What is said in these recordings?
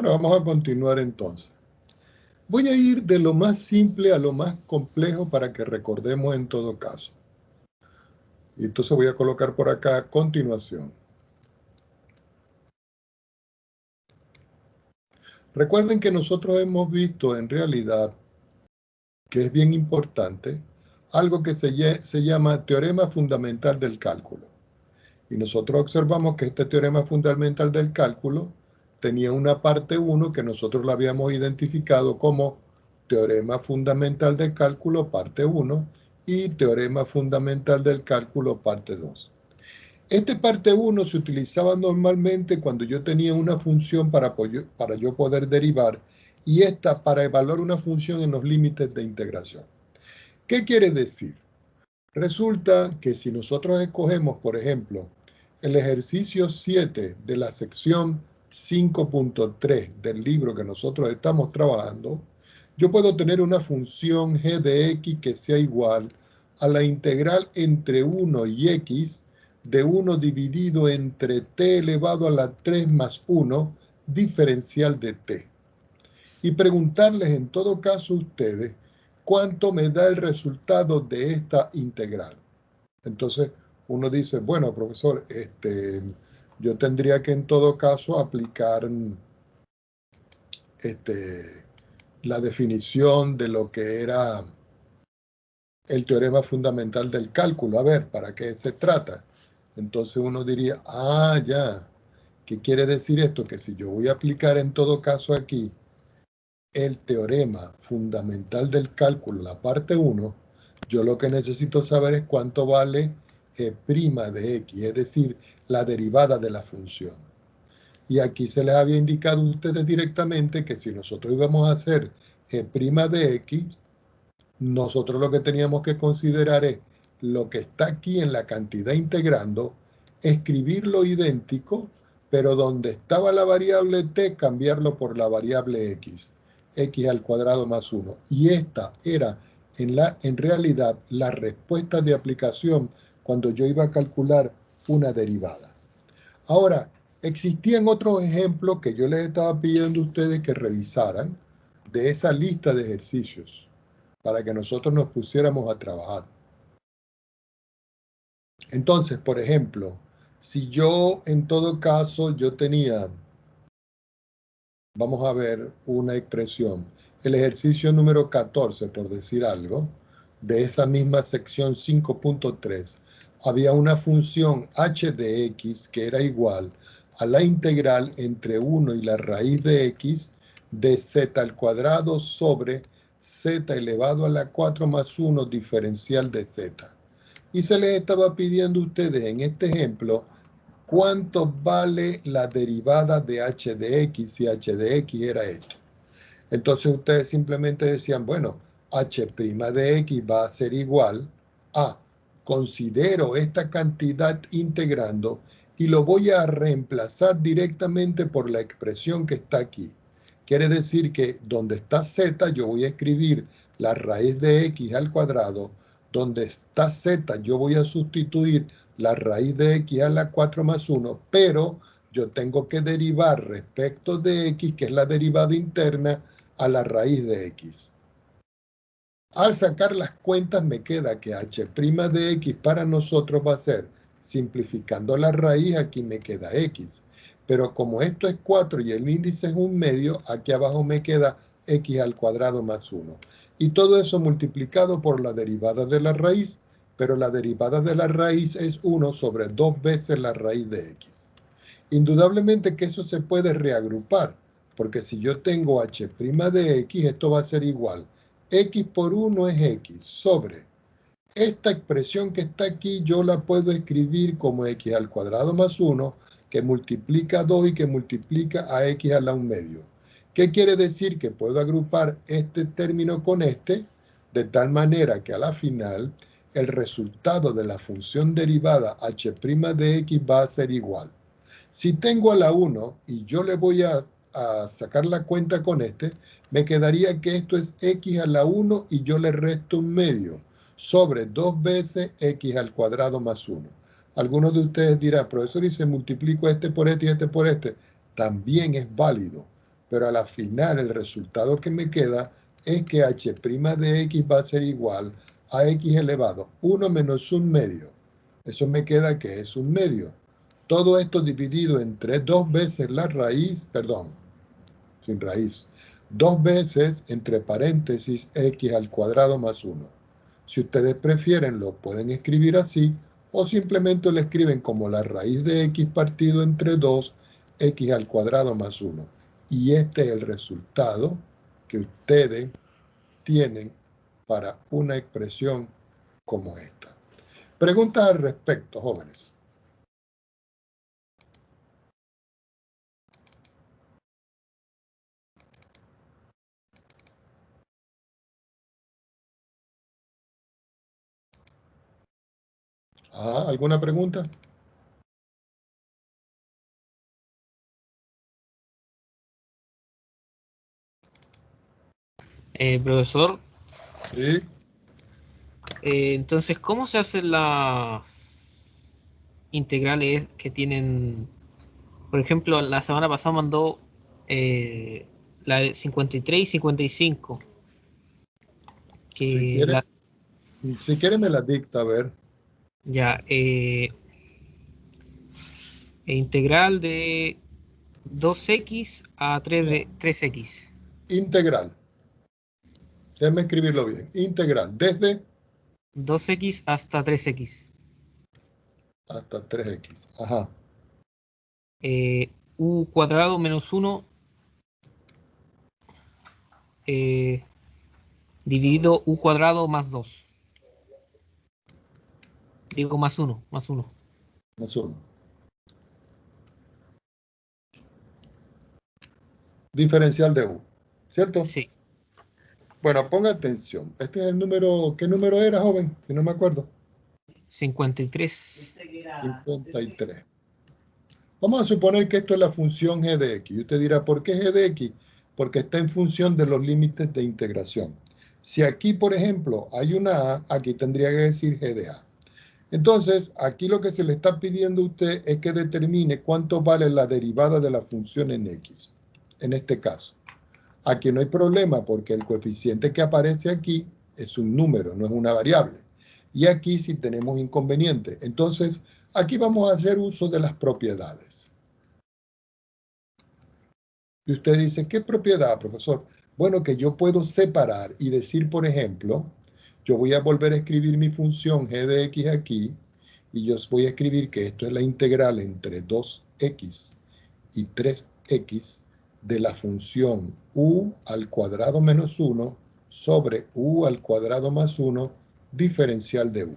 Bueno, vamos a continuar entonces. Voy a ir de lo más simple a lo más complejo para que recordemos en todo caso. Y entonces voy a colocar por acá a continuación. Recuerden que nosotros hemos visto en realidad, que es bien importante, algo que se llama teorema fundamental del cálculo. Y nosotros observamos que este teorema fundamental del cálculo tenía una parte 1 que nosotros la habíamos identificado como teorema fundamental del cálculo parte 1 y teorema fundamental del cálculo parte 2. Este parte 1 se utilizaba normalmente cuando yo tenía una función para yo poder derivar y esta para evaluar una función en los límites de integración. ¿Qué quiere decir? Resulta que si nosotros escogemos, por ejemplo, el ejercicio 7 de la sección 5.3 del libro que nosotros estamos trabajando, yo puedo tener una función g de x que sea igual a la integral entre 1 y x de 1 dividido entre t elevado a la 3 más 1 diferencial de t. Y preguntarles en todo caso a ustedes cuánto me da el resultado de esta integral. Entonces uno dice, bueno, profesor, yo tendría que en todo caso aplicar la definición de lo que era el teorema fundamental del cálculo. A ver, ¿para qué se trata? Entonces uno diría, ya, ¿qué quiere decir esto? Que si yo voy a aplicar en todo caso aquí el teorema fundamental del cálculo, la parte 1, yo lo que necesito saber es cuánto vale g' de x, es decir, la derivada de la función. Y aquí se les había indicado a ustedes directamente que si nosotros íbamos a hacer g' de x, nosotros lo que teníamos que considerar es lo que está aquí en la cantidad integrando, escribirlo idéntico, pero donde estaba la variable t, cambiarlo por la variable x al cuadrado más 1. Y esta era en realidad la respuesta de aplicación cuando yo iba a calcular una derivada. Ahora, existían otros ejemplos que yo les estaba pidiendo a ustedes que revisaran de esa lista de ejercicios para que nosotros nos pusiéramos a trabajar. Entonces, por ejemplo, si yo en todo caso yo tenía, vamos a ver una expresión, el ejercicio número 14, por decir algo, de esa misma sección 5.3, había una función h de x que era igual a la integral entre 1 y la raíz de x de z al cuadrado sobre z elevado a la 4 más 1 diferencial de z. Y se les estaba pidiendo a ustedes en este ejemplo cuánto vale la derivada de h de x si h de x era esto. Entonces ustedes simplemente decían, bueno, h' de x va a ser igual a, considero esta cantidad integrando y lo voy a reemplazar directamente por la expresión que está aquí. Quiere decir que donde está z yo voy a escribir la raíz de x al cuadrado, donde está z yo voy a sustituir la raíz de x a la 4 más 1, pero yo tengo que derivar respecto de x, que es la derivada interna, a la raíz de x. Al sacar las cuentas me queda que h' de x para nosotros va a ser, simplificando la raíz, aquí me queda x. Pero como esto es 4 y el índice es un medio, aquí abajo me queda x al cuadrado más 1. Y todo eso multiplicado por la derivada de la raíz, pero la derivada de la raíz es 1 sobre 2 veces la raíz de x. Indudablemente que eso se puede reagrupar, porque si yo tengo h' de x, esto va a ser igual. X por 1 es x sobre esta expresión que está aquí, yo la puedo escribir como x al cuadrado más 1, que multiplica 2 y que multiplica a x a la 1 medio. ¿Qué quiere decir? Que puedo agrupar este término con este, de tal manera que a la final el resultado de la función derivada h' de x va a ser igual. Si tengo a la 1 y yo le voy a sacar la cuenta con este, me quedaría que esto es x a la 1 y yo le resto un medio sobre 2 veces x al cuadrado más 1. Algunos de ustedes dirán, profesor, y se multiplico este por este y este por este. También es válido, pero a la final el resultado que me queda es que h' de x va a ser igual a x elevado 1 menos 1 medio. Eso me queda que es 1 medio. Todo esto dividido entre 2 veces la raíz, perdón, sin raíz, 2 veces entre paréntesis x al cuadrado más 1. Si ustedes prefieren, lo pueden escribir así, o simplemente lo escriben como la raíz de x partido entre 2, x al cuadrado más 1. Y este es el resultado que ustedes tienen para una expresión como esta. Preguntas al respecto, jóvenes. ¿Alguna pregunta? Profesor, Sí. entonces, ¿cómo se hacen las integrales que tienen, por ejemplo, la semana pasada mandó la de 53 y 55, Si que quiere, si quiere me la dicta, a ver. ya, integral de 2x a 3x. Integral. Déjeme escribirlo bien. Integral desde 2x hasta 3x. hasta 3x. Ajá. U cuadrado menos 1 dividido u cuadrado más 2. Digo más 1, más 1. Más 1. Diferencial de u. ¿Cierto? Sí, Bueno, ponga atención. Este es el número. ¿Qué número era, joven? Si no me acuerdo. 53. 53. Vamos a suponer que esto es la función g de x. Y usted dirá, ¿por qué g de x? Porque está en función de los límites de integración. Si aquí, por ejemplo, hay una a, aquí tendría que decir g de a. Entonces, aquí lo que se le está pidiendo a usted es que determine cuánto vale la derivada de la función en x. En este caso. Aquí no hay problema porque el coeficiente que aparece aquí es un número, no es una variable. Y aquí sí tenemos inconveniente. Entonces, aquí vamos a hacer uso de las propiedades. Y usted dice, ¿qué propiedad, profesor? Bueno, que yo puedo separar y decir, por ejemplo, yo voy a volver a escribir mi función g de x aquí, y yo voy a escribir que esto es la integral entre 2x y 3x de la función u al cuadrado menos 1 sobre u al cuadrado más 1 diferencial de u.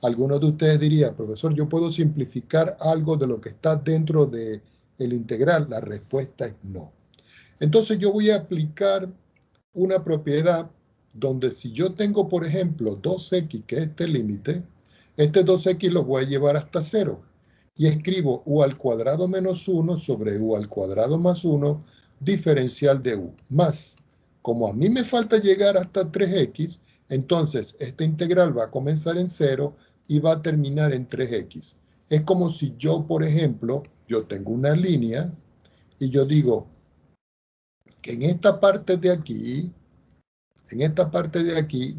Algunos de ustedes dirían, profesor, ¿yo puedo simplificar algo de lo que está dentro del integral? La respuesta es no. Entonces yo voy a aplicar una propiedad donde si yo tengo, por ejemplo, 2x, que es este límite, este 2x lo voy a llevar hasta 0. Y escribo u al cuadrado menos 1 sobre u al cuadrado más 1 diferencial de u. Más, como a mí me falta llegar hasta 3x, entonces esta integral va a comenzar en 0 y va a terminar en 3x. Es como si yo, por ejemplo, yo tengo una línea y yo digo que en esta parte de aquí,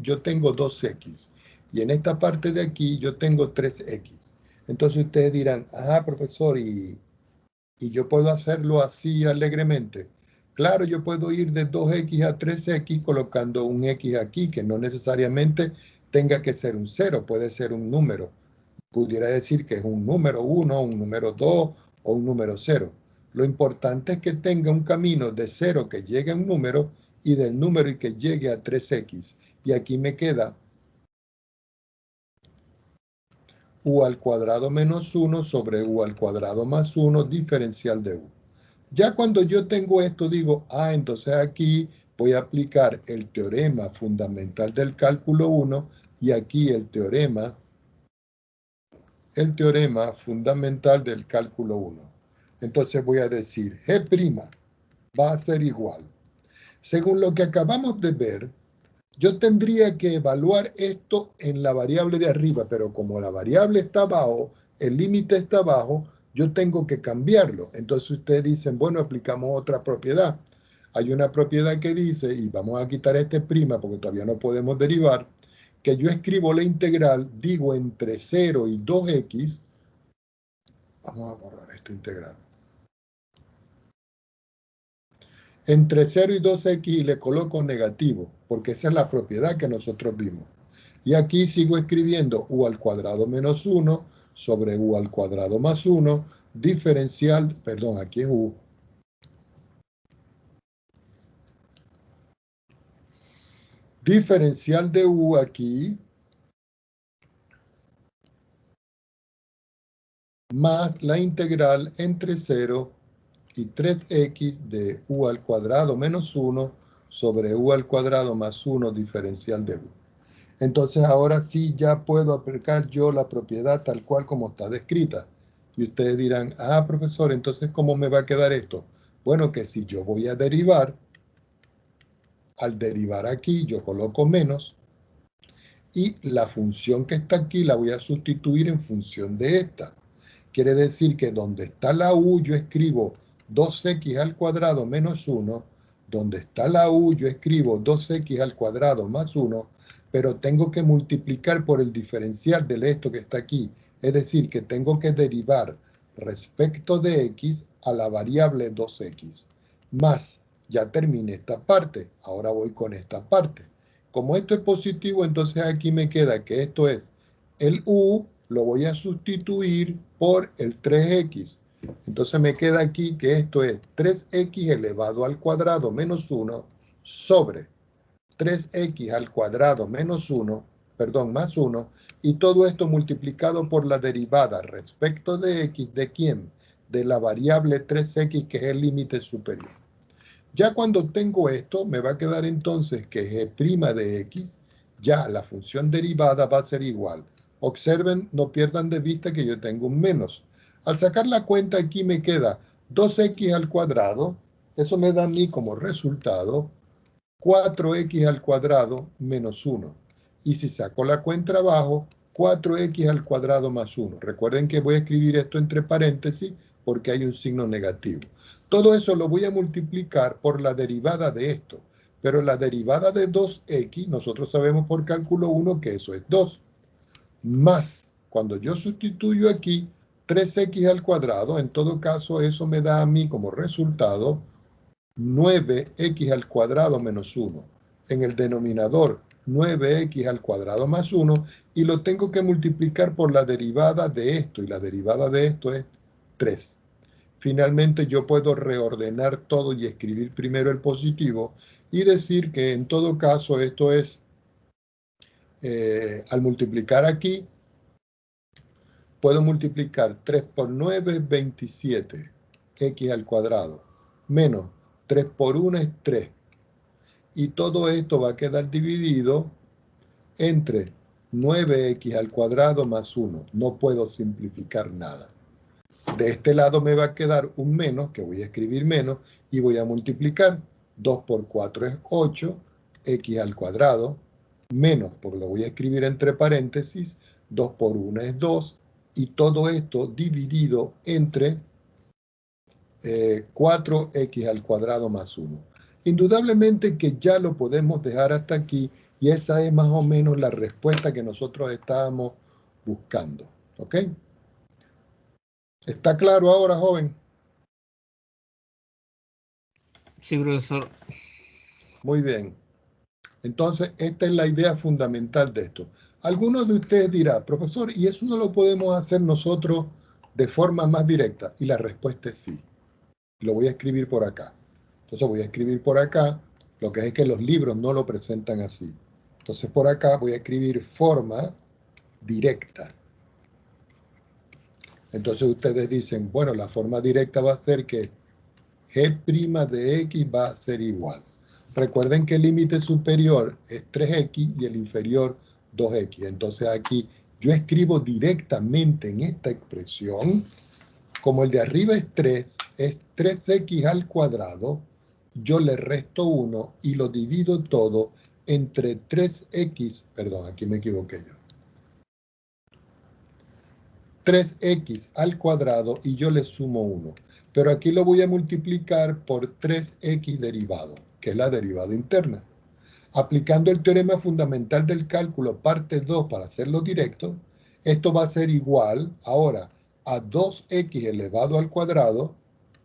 yo tengo 2x y en esta parte de aquí yo tengo 3x. Entonces ustedes dirán, profesor, y yo puedo hacerlo así alegremente. Claro, yo puedo ir de 2x a 3x colocando un x aquí, que no necesariamente tenga que ser un 0, puede ser un número. Pudiera decir que es un número 1, un número 2 o un número 0. Lo importante es que tenga un camino de 0 que llegue a un número y del número y que llegue a 3x. Y aquí me queda u al cuadrado menos 1 sobre u al cuadrado más 1 diferencial de u. Ya cuando yo tengo esto digo, entonces aquí voy a aplicar el teorema fundamental del cálculo 1 y aquí el teorema fundamental del cálculo 1. Entonces voy a decir G' va a ser igual. Según lo que acabamos de ver, yo tendría que evaluar esto en la variable de arriba, pero como la variable está abajo, el límite está abajo, yo tengo que cambiarlo. Entonces ustedes dicen, bueno, aplicamos otra propiedad. Hay una propiedad que dice, y vamos a quitar este prima porque todavía no podemos derivar, que yo escribo la integral, digo entre 0 y 2x, vamos a borrar esta integral, entre 0 y 2x y le coloco negativo, porque esa es la propiedad que nosotros vimos. Y aquí sigo escribiendo u al cuadrado menos 1 sobre u al cuadrado más 1, diferencial, perdón, aquí es u. Diferencial de u aquí, más la integral entre 0 y 3x de u al cuadrado menos 1 sobre u al cuadrado más 1 diferencial de u. Entonces ahora sí ya puedo aplicar yo la propiedad tal cual como está descrita. Y ustedes dirán, ah, profesor, entonces ¿cómo me va a quedar esto? Bueno, que si yo voy a derivar, al derivar aquí yo coloco menos y la función que está aquí la voy a sustituir en función de esta. Quiere decir que donde está la u yo escribo 2x al cuadrado menos 1, donde está la u yo escribo 2x al cuadrado más 1, pero tengo que multiplicar por el diferencial de esto que está aquí. Es decir, que tengo que derivar respecto de x a la variable 2x. Más, ya terminé esta parte, ahora voy con esta parte. Como esto es positivo, entonces aquí me queda que esto es el u, lo voy a sustituir por el 3x. Entonces me queda aquí que esto es 3x elevado al cuadrado menos 1 sobre 3x al cuadrado menos 1, perdón, más 1, y todo esto multiplicado por la derivada respecto de x, ¿de quién? De la variable 3x, que es el límite superior. Ya cuando tengo esto, me va a quedar entonces que g' de x, ya la función derivada va a ser igual. Observen, no pierdan de vista que yo tengo un menos. Al sacar la cuenta aquí me queda 2x al cuadrado, eso me da a mí como resultado 4x al cuadrado menos 1. Y si saco la cuenta abajo, 4x al cuadrado más 1. Recuerden que voy a escribir esto entre paréntesis porque hay un signo negativo. Todo eso lo voy a multiplicar por la derivada de esto. Pero la derivada de 2x, nosotros sabemos por cálculo 1 que eso es 2. Más, cuando yo sustituyo aquí 3x al cuadrado, en todo caso eso me da a mí como resultado 9x al cuadrado menos 1. En el denominador 9x al cuadrado más 1 y lo tengo que multiplicar por la derivada de esto y la derivada de esto es 3. Finalmente yo puedo reordenar todo y escribir primero el positivo y decir que en todo caso esto es, al multiplicar aquí, puedo multiplicar 3 por 9 es 27, x al cuadrado, menos 3 por 1 es 3. Y todo esto va a quedar dividido entre 9x al cuadrado más 1. No puedo simplificar nada. De este lado me va a quedar un menos, que voy a escribir menos, y voy a multiplicar. 2 por 4 es 8, x al cuadrado, menos, porque lo voy a escribir entre paréntesis, 2 por 1 es 2, y todo esto dividido entre 4x al cuadrado más 1. Indudablemente que ya lo podemos dejar hasta aquí y esa es más o menos la respuesta que nosotros estábamos buscando. ¿Ok? ¿Está claro ahora, joven? Sí, profesor. Muy bien. Entonces, esta es la idea fundamental de esto. Algunos de ustedes dirán, profesor, ¿y eso no lo podemos hacer nosotros de forma más directa? Y la respuesta es sí. Lo voy a escribir por acá. Entonces voy a escribir por acá, lo que es que los libros no lo presentan así. Entonces por acá voy a escribir forma directa. Entonces ustedes dicen, bueno, la forma directa va a ser que g' de x va a ser igual. Recuerden que el límite superior es 3x y el inferior 2x. Entonces aquí yo escribo directamente en esta expresión, como el de arriba es 3, es 3x al cuadrado, yo le resto 1 y lo divido todo entre 3x, perdón, aquí me equivoqué yo. 3x al cuadrado y yo le sumo 1. Pero aquí lo voy a multiplicar por 3x derivado, que es la derivada interna. Aplicando el teorema fundamental del cálculo, parte 2, para hacerlo directo, esto va a ser igual, ahora, a 2x elevado al cuadrado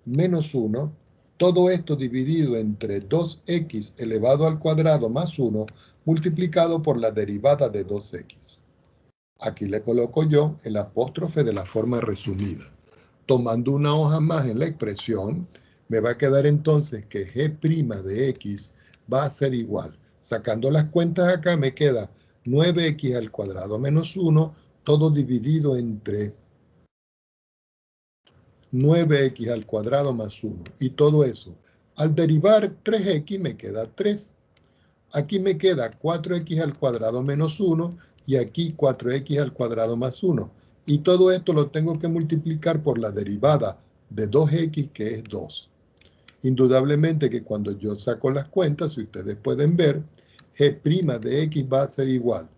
menos 1, todo esto dividido entre 2x elevado al cuadrado más 1, multiplicado por la derivada de 2x. Aquí le coloco yo el apóstrofe de la forma resumida. Tomando una hoja más en la expresión, me va a quedar entonces que g' de x va a ser igual. Sacando las cuentas acá me queda 9x al cuadrado menos 1, todo dividido entre 9x al cuadrado más 1. Y todo eso. Al derivar 3x me queda 3. Aquí me queda 4x al cuadrado menos 1 y aquí 4x al cuadrado más 1. Y todo esto lo tengo que multiplicar por la derivada de 2x, que es 2. Indudablemente que cuando yo saco las cuentas, si ustedes pueden ver, g' de x va a ser igual.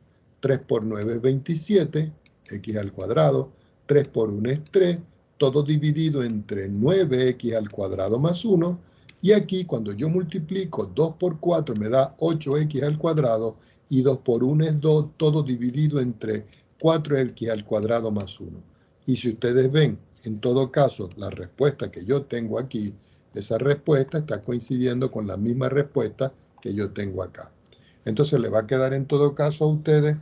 3 por 9 es 27, x al cuadrado, 3 por 1 es 3, todo dividido entre 9x al cuadrado más 1, y aquí cuando yo multiplico 2 por 4 me da 8x al cuadrado, y 2 por 1 es 2, todo dividido entre 4x al cuadrado más 1. Y si ustedes ven, en todo caso, la respuesta que yo tengo aquí, esa respuesta está coincidiendo con la misma respuesta que yo tengo acá. Entonces le va a quedar en todo caso a ustedes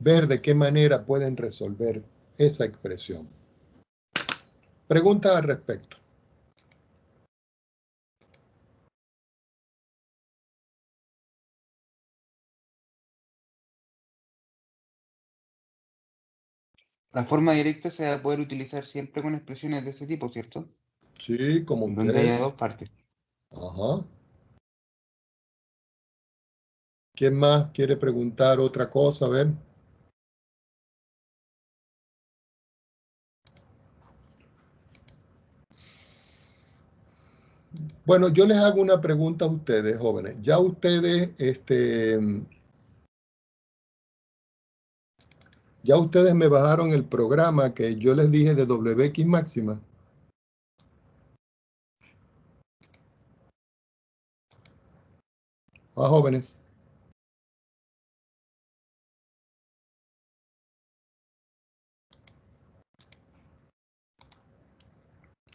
ver de qué manera pueden resolver esa expresión. Preguntas al respecto. La forma directa se va a poder utilizar siempre con expresiones de este tipo, ¿cierto? Sí, como Donde ustedes. haya dos partes. Ajá. ¿Quién más quiere preguntar otra cosa? A ver. Bueno, yo les hago una pregunta a ustedes, jóvenes. Ya ustedes, ya ustedes me bajaron el programa que yo les dije de WX máxima. Ah, jóvenes.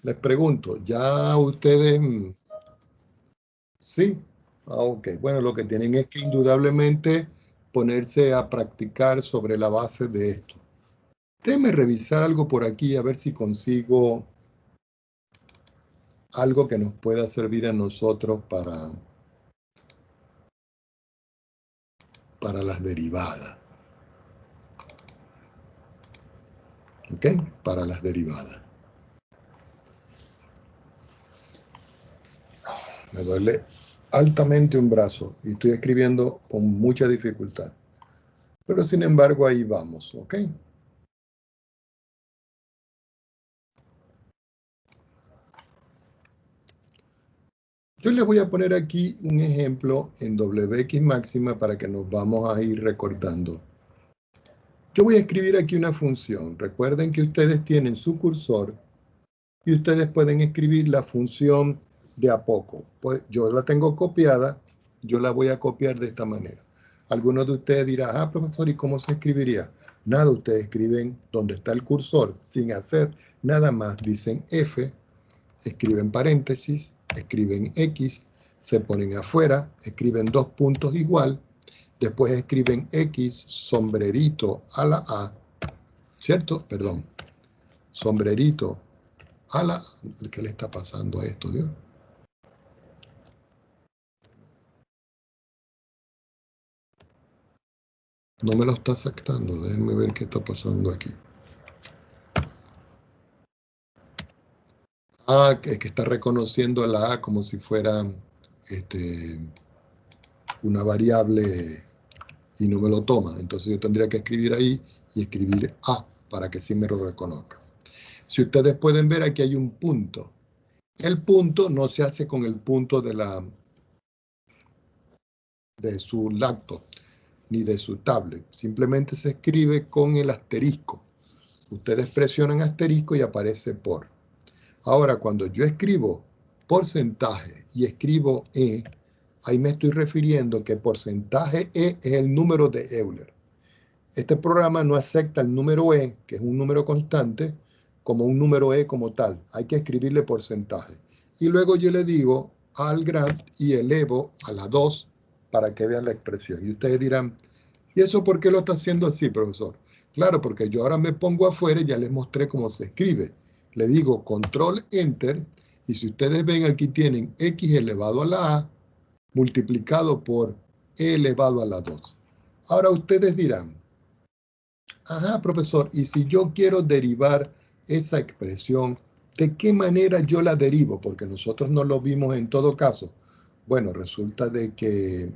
Les pregunto, ¿ya ustedes sí? Ah, ok. Bueno, lo que tienen es que indudablemente ponerse a practicar sobre la base de esto. Déjenme revisar algo por aquí a ver si consigo algo que nos pueda servir a nosotros para las derivadas. ¿Ok? Para las derivadas. Me duele altamente un brazo y estoy escribiendo con mucha dificultad. Pero sin embargo ahí vamos, ¿ok? Yo les voy a poner aquí un ejemplo en WX máxima para que nos vamos a ir recordando. Yo voy a escribir aquí una función. Recuerden que ustedes tienen su cursor y ustedes pueden escribir la función de a poco. Pues yo la tengo copiada, yo la voy a copiar de esta manera. Algunos de ustedes dirán, ah, profesor, ¿y cómo se escribiría? Nada, ustedes escriben donde está el cursor, sin hacer nada más. Dicen F, escriben paréntesis, escriben X, se ponen afuera, escriben 2 puntos igual, después escriben X, sombrerito a la A, ¿cierto? Perdón, sombrerito a la... ¿Qué le está pasando a esto, Dios? No me lo está aceptando, déjenme ver qué está pasando aquí. Ah, que está reconociendo la A como si fuera una variable y no me lo toma. Entonces yo tendría que escribir ahí y escribir A para que sí me lo reconozca. Si ustedes pueden ver, aquí hay un punto. El punto no se hace con el punto de su laptop ni de su tablet. Simplemente se escribe con el asterisco. Ustedes presionan asterisco y aparece por. Ahora, cuando yo escribo porcentaje y escribo E, ahí me estoy refiriendo que porcentaje E es el número de Euler. Este programa no acepta el número E, que es un número constante, como un número E como tal. Hay que escribirle porcentaje. Y luego yo le digo al grad y elevo a la 2 para que vean la expresión. Y ustedes dirán, ¿y eso por qué lo está haciendo así, profesor? Claro, porque yo ahora me pongo afuera y ya les mostré cómo se escribe. Le digo control enter y si ustedes ven aquí tienen x elevado a la a multiplicado por e elevado a la 2. Ahora ustedes dirán, ajá, profesor, y si yo quiero derivar esa expresión, ¿de qué manera yo la derivo? Porque nosotros no lo vimos en todo caso. Bueno, resulta que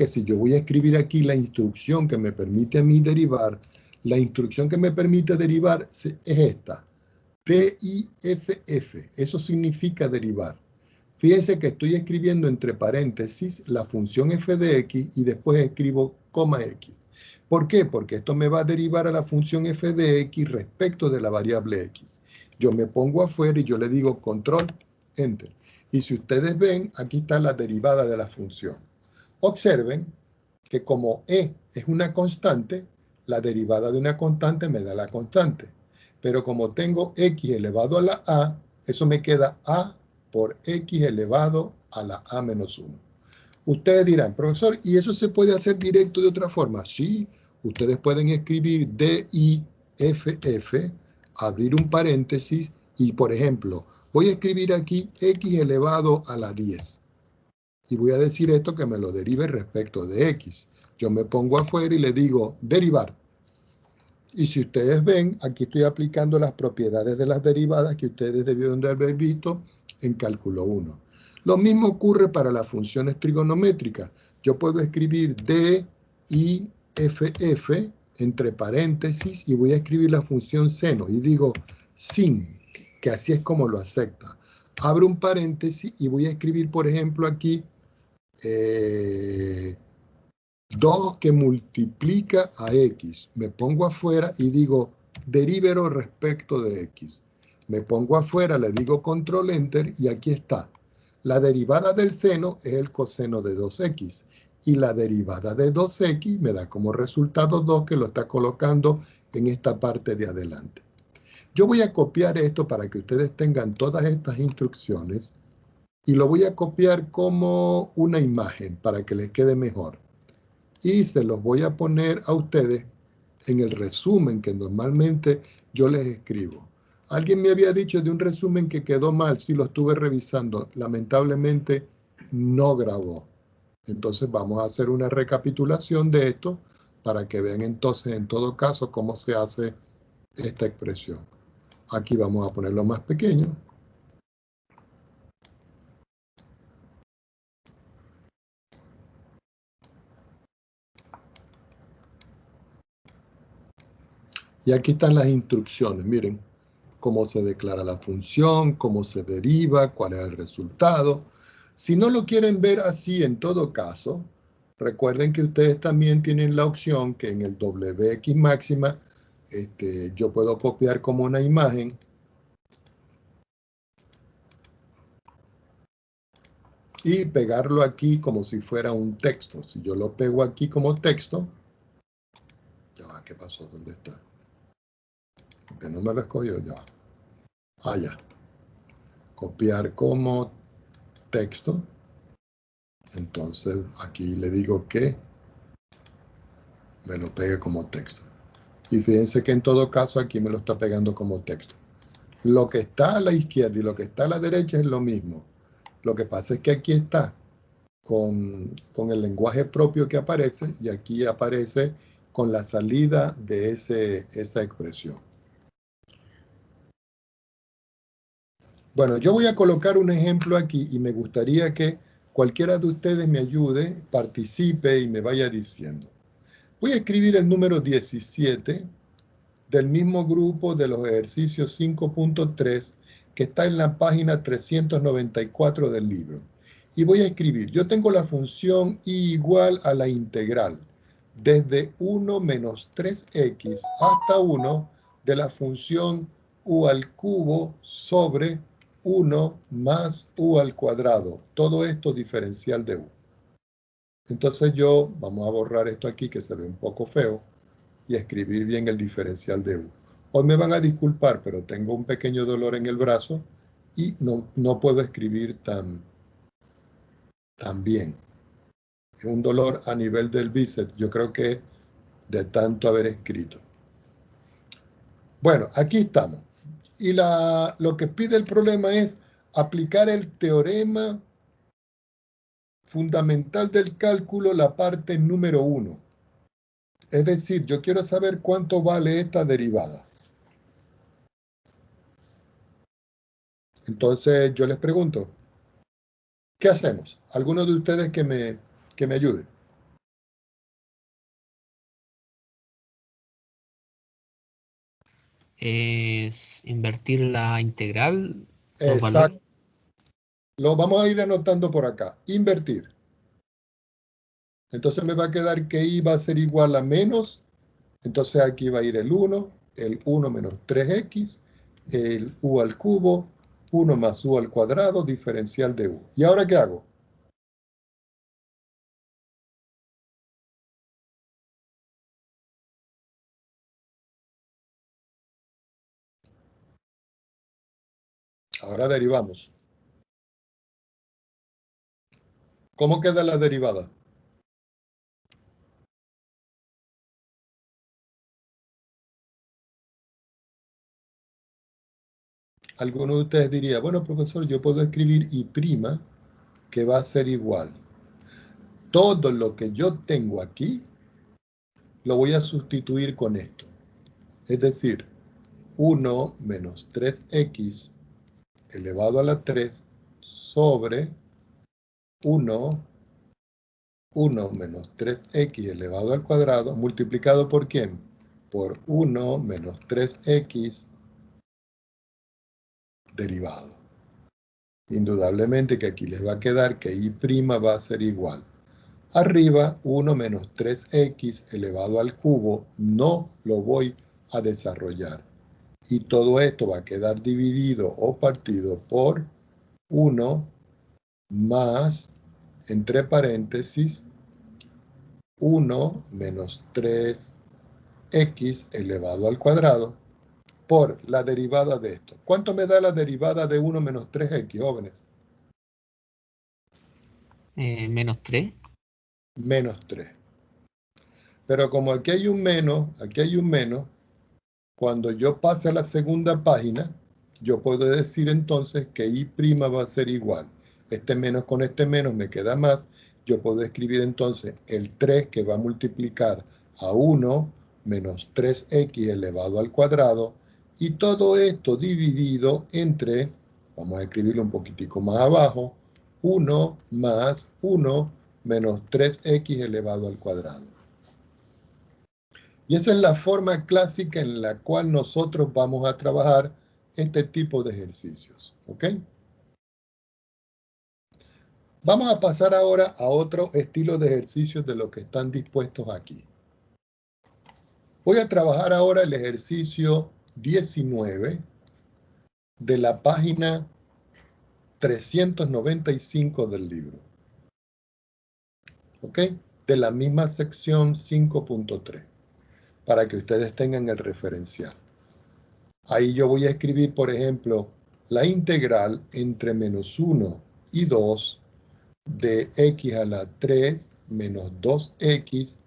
si yo voy a escribir aquí la instrucción que me permite a mí derivar, la instrucción que me permite derivar es esta, DIFF, eso significa derivar. Fíjense que estoy escribiendo entre paréntesis la función f de x y después escribo coma x. ¿Por qué? Porque esto me va a derivar a la función f de x respecto de la variable x. Yo me pongo afuera y yo le digo control, enter. Y si ustedes ven, aquí está la derivada de la función. Observen que como e es una constante, la derivada de una constante me da la constante. Pero como tengo x elevado a la a, eso me queda a por x elevado a la a menos 1. Ustedes dirán, profesor, ¿y eso se puede hacer directo de otra forma? Sí, ustedes pueden escribir DIFF, abrir un paréntesis y, por ejemplo, voy a escribir aquí x elevado a la 10. Y voy a decir esto que me lo derive respecto de x. Yo me pongo afuera y le digo derivar. Y si ustedes ven, aquí estoy aplicando las propiedades de las derivadas que ustedes debieron de haber visto en cálculo 1. Lo mismo ocurre para las funciones trigonométricas. Yo puedo escribir DIFF entre paréntesis y voy a escribir la función seno y digo sin, que así es como lo acepta. Abro un paréntesis y voy a escribir, por ejemplo, aquí 2 que multiplica a x. Me pongo afuera y digo derívero respecto de x. Me pongo afuera, le digo control enter y aquí está. La derivada del seno es el coseno de 2x. Y la derivada de 2x me da como resultado 2 que lo está colocando en esta parte de adelante. Yo voy a copiar esto para que ustedes tengan todas estas instrucciones y lo voy a copiar como una imagen para que les quede mejor. Y se los voy a poner a ustedes en el resumen que normalmente yo les escribo. Alguien me había dicho de un resumen que quedó mal, sí lo estuve revisando, lamentablemente no grabó. Entonces vamos a hacer una recapitulación de esto para que vean entonces en todo caso cómo se hace esta expresión. Aquí vamos a ponerlo más pequeño. Y aquí están las instrucciones, miren, cómo se declara la función, cómo se deriva, cuál es el resultado. Si no lo quieren ver así en todo caso, recuerden que ustedes también tienen la opción que en el WX máxima yo puedo copiar como una imagen y pegarlo aquí como si fuera un texto. Si yo lo pego aquí como texto, ya va, ¿qué pasó? ¿Dónde está? Porque no me lo escogió, ya va. Ah, ya. Copiar como texto. Entonces aquí le digo que me lo pegue como texto. Y fíjense que en todo caso aquí me lo está pegando como texto. Lo que está a la izquierda y lo que está a la derecha es lo mismo. Lo que pasa es que aquí está con el lenguaje propio que aparece y aquí aparece con la salida de esa expresión. Bueno, yo voy a colocar un ejemplo aquí y me gustaría que cualquiera de ustedes me ayude, participe y me vaya diciendo. Voy a escribir el número 17 del mismo grupo de los ejercicios 5.3 que está en la página 394 del libro. Y voy a escribir, yo tengo la función y igual a la integral desde 1 menos 3x hasta 1 de la función u al cubo sobre 1 más u al cuadrado. Todo esto diferencial de u. Entonces vamos a borrar esto aquí que se ve un poco feo y escribir bien el diferencial de u. Hoy me van a disculpar, pero tengo un pequeño dolor en el brazo y no puedo escribir tan bien. Es un dolor a nivel del bíceps, yo creo que de tanto haber escrito. Bueno, aquí estamos. Y lo que pide el problema es aplicar el teorema fundamental del cálculo, la parte número 1. Es decir, yo quiero saber cuánto vale esta derivada. Entonces yo les pregunto, ¿qué hacemos? ¿Alguno de ustedes que me ayude? Es invertir la integral, los Exacto. valores. Lo vamos a ir anotando por acá. Invertir. Entonces me va a quedar que i va a ser igual a menos. Entonces aquí va a ir el 1 menos 3x, el u al cubo, 1 más u al cuadrado, diferencial de u. ¿Y ahora qué hago? Ahora derivamos. ¿Cómo queda la derivada? Alguno de ustedes diría, bueno, profesor, yo puedo escribir i' que va a ser igual. Todo lo que yo tengo aquí lo voy a sustituir con esto. Es decir, 1 menos 3x elevado a la 3 sobre 1 menos 3x elevado al cuadrado, multiplicado por ¿quién? Por 1 menos 3x derivado. Indudablemente que aquí les va a quedar que i' va a ser igual. Arriba, 1 menos 3x elevado al cubo, no lo voy a desarrollar. Y todo esto va a quedar dividido o partido por 1 más, entre paréntesis, 1 menos 3x elevado al cuadrado por la derivada de esto. ¿Cuánto me da la derivada de 1 menos 3x, jóvenes? Menos 3. Menos 3. Pero como aquí hay un menos, cuando yo pase a la segunda página, yo puedo decir entonces que i' va a ser igual. Este menos con este menos me queda más. Yo puedo escribir entonces el 3 que va a multiplicar a 1 menos 3x elevado al cuadrado. Y todo esto dividido entre, vamos a escribirlo un poquitico más abajo, 1 más 1 menos 3x elevado al cuadrado. Y esa es la forma clásica en la cual nosotros vamos a trabajar este tipo de ejercicios. ¿Ok? Vamos a pasar ahora a otro estilo de ejercicios de los que están dispuestos aquí. Voy a trabajar ahora el ejercicio 19 de la página 395 del libro. ¿Ok? De la misma sección 5.3, para que ustedes tengan el referencial. Ahí yo voy a escribir, por ejemplo, la integral entre menos 1 y 2 de x a la 3 menos 2x,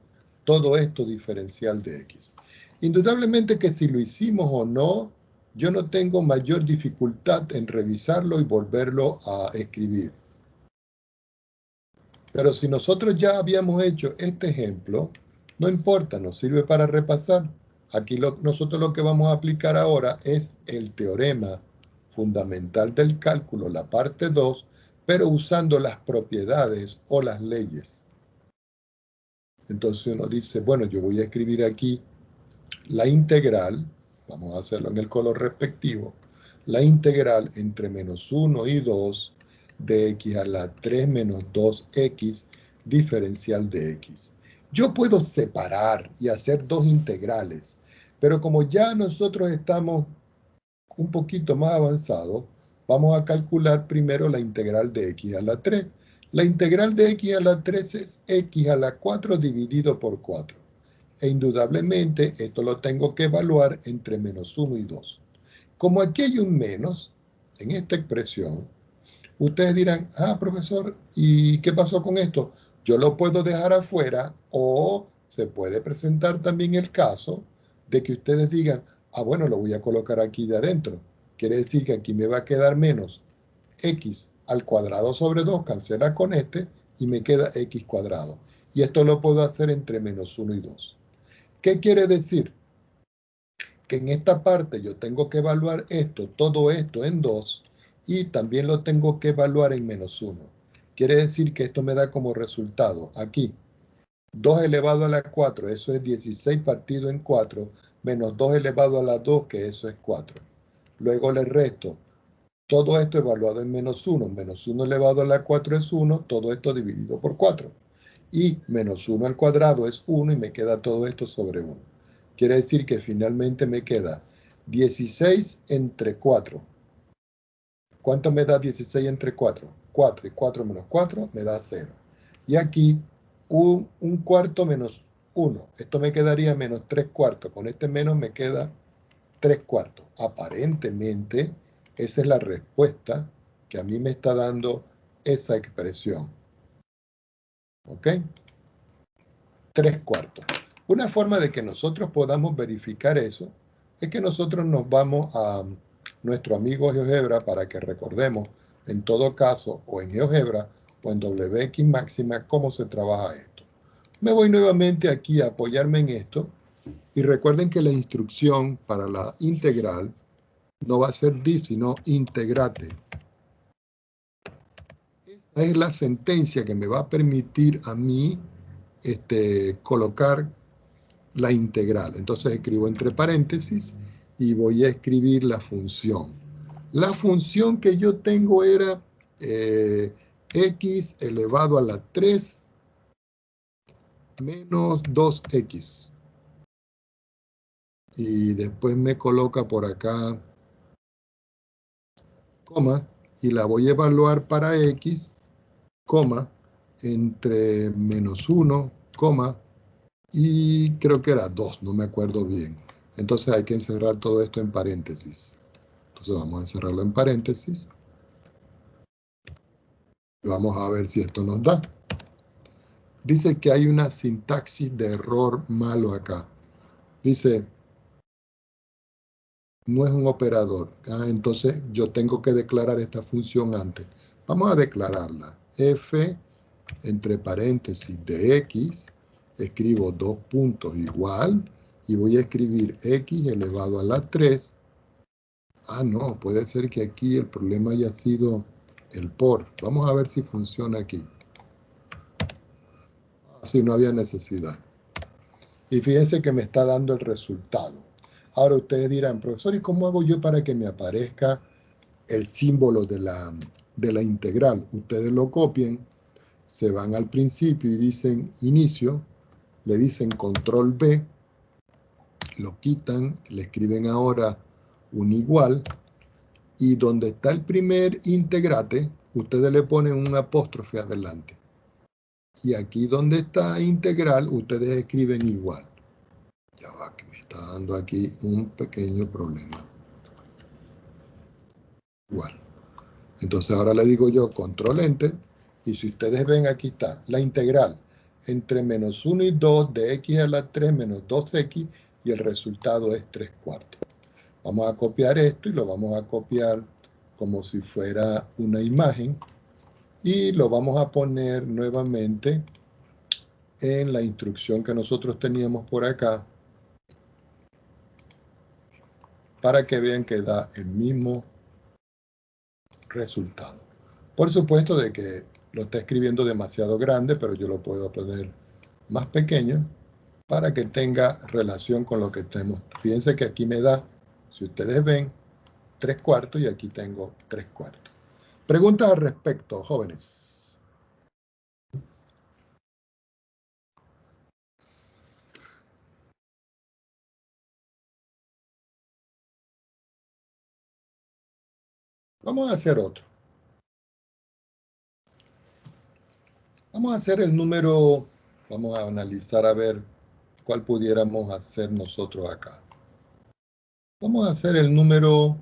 todo esto diferencial de x. Indudablemente que si lo hicimos o no, yo no tengo mayor dificultad en revisarlo y volverlo a escribir. Pero si nosotros ya habíamos hecho este ejemplo, no importa, nos sirve para repasar. Aquí nosotros lo que vamos a aplicar ahora es el teorema fundamental del cálculo, la parte 2, pero usando las propiedades o las leyes. Entonces uno dice, bueno, yo voy a escribir aquí la integral, vamos a hacerlo en el color respectivo, la integral entre menos 1 y 2 de x a la 3 menos 2x diferencial de x. Yo puedo separar y hacer dos integrales, pero como ya nosotros estamos un poquito más avanzados, vamos a calcular primero la integral de x a la 3. La integral de x a la 3 es x a la 4 dividido por 4. E indudablemente esto lo tengo que evaluar entre menos 1 y 2. Como aquí hay un menos en esta expresión, ustedes dirán, profesor, ¿y qué pasó con esto? Yo lo puedo dejar afuera o se puede presentar también el caso de que ustedes digan, bueno, lo voy a colocar aquí de adentro. Quiere decir que aquí me va a quedar menos x al cuadrado sobre 2, cancela con este y me queda x cuadrado. Y esto lo puedo hacer entre menos 1 y 2. ¿Qué quiere decir? Que en esta parte yo tengo que evaluar esto, todo esto en 2 y también lo tengo que evaluar en menos 1. Quiere decir que esto me da como resultado aquí 2 elevado a la 4, eso es 16 partido en 4, menos 2 elevado a la 2, que eso es 4. Luego le resto todo esto evaluado en menos 1, menos 1 elevado a la 4 es 1, todo esto dividido por 4. Y menos 1 al cuadrado es 1 y me queda todo esto sobre 1. Quiere decir que finalmente me queda 16 entre 4. ¿Cuánto me da 16 entre 4? 4 y 4 menos 4 me da 0. Y aquí un cuarto menos 1. Esto me quedaría menos 3 cuartos. Con este menos me queda 3 cuartos. Aparentemente, esa es la respuesta que a mí me está dando esa expresión. ¿Ok? 3 cuartos. Una forma de que nosotros podamos verificar eso es que nosotros nos vamos a nuestro amigo GeoGebra para que recordemos en todo caso o en GeoGebra o en WX máxima cómo se trabaja esto. Me voy nuevamente aquí a apoyarme en esto y recuerden que la instrucción para la integral no va a ser div sino integrate. Esa es la sentencia que me va a permitir a mí colocar la integral. Entonces escribo entre paréntesis y voy a escribir la función. La función que yo tengo era x elevado a la 3 menos 2x. Y después me coloca por acá coma y la voy a evaluar para x, coma, entre menos 1, coma, y creo que era 2, no me acuerdo bien. Entonces hay que encerrar todo esto en paréntesis. Entonces vamos a encerrarlo en paréntesis. Vamos a ver si esto nos da. Dice que hay una sintaxis de error malo acá. Dice, no es un operador. Entonces yo tengo que declarar esta función antes. Vamos a declararla. F entre paréntesis de x, escribo 2 puntos igual, y voy a escribir x elevado a la 3. No, puede ser que aquí el problema haya sido el por. Vamos a ver si funciona aquí. Si no había necesidad. Y fíjense que me está dando el resultado. Ahora ustedes dirán, profesor, ¿y cómo hago yo para que me aparezca el símbolo de la integral? Ustedes lo copian, se van al principio y dicen inicio, le dicen control B, lo quitan, le escriben ahora un igual, y donde está el primer integrate, ustedes le ponen un apóstrofe adelante. Y aquí donde está integral, ustedes escriben igual. Ya va, que me está dando aquí un pequeño problema. Igual. Entonces ahora le digo yo control enter, y si ustedes ven aquí está la integral entre menos 1 y 2 de x a la 3 menos 2x, y el resultado es 3 cuartos. Vamos a copiar esto y lo vamos a copiar como si fuera una imagen y lo vamos a poner nuevamente en la instrucción que nosotros teníamos por acá para que vean que da el mismo resultado. Por supuesto de que lo está escribiendo demasiado grande, pero yo lo puedo poner más pequeño para que tenga relación con lo que tenemos. Fíjense que aquí me da, si ustedes ven, 3 cuartos y aquí tengo 3 cuartos. Preguntas al respecto, jóvenes. Vamos a hacer otro. Vamos a hacer el número, vamos a analizar a ver cuál pudiéramos hacer nosotros acá. Vamos a hacer el número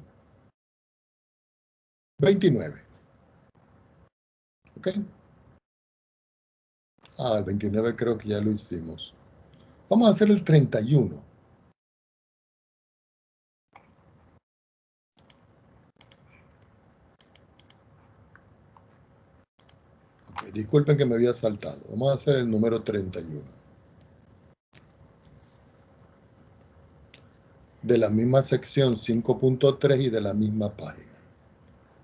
29. ¿Ok? El 29 creo que ya lo hicimos. Vamos a hacer el 31. Okay, disculpen que me había saltado. Vamos a hacer el número 31. De la misma sección 5.3 y de la misma página.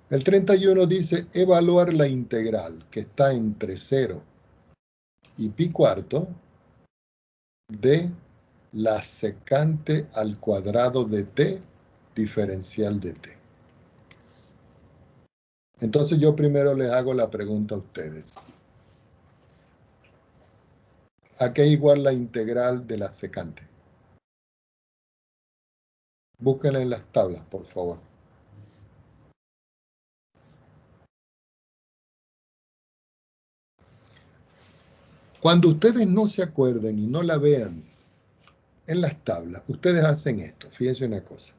El 31 dice evaluar la integral que está entre 0 y pi cuarto de la secante al cuadrado de t diferencial de t. Entonces yo primero les hago la pregunta a ustedes. ¿A qué es igual la integral de la secante? Búsquenla en las tablas, por favor. Cuando ustedes no se acuerden y no la vean en las tablas, ustedes hacen esto. Fíjense una cosa.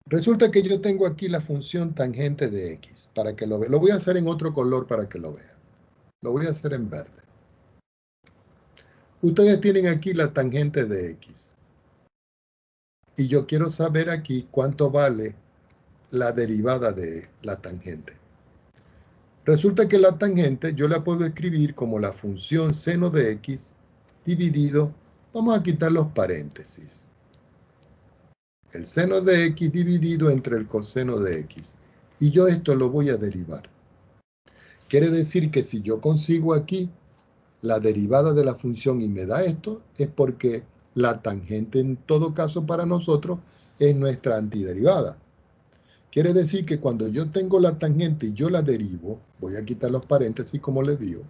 Resulta que yo tengo aquí la función tangente de x, para que lo vean. Lo voy a hacer en otro color para que lo vean. Lo voy a hacer en verde. Ustedes tienen aquí la tangente de x. Y yo quiero saber aquí cuánto vale la derivada de la tangente. Resulta que la tangente yo la puedo escribir como la función seno de x dividido, vamos a quitar los paréntesis. El seno de x dividido entre el coseno de x. Y yo esto lo voy a derivar. Quiere decir que si yo consigo aquí la derivada de la función y me da esto, es porque la tangente en todo caso para nosotros es nuestra antiderivada. Quiere decir que cuando yo tengo la tangente y yo la derivo, voy a quitar los paréntesis como les digo,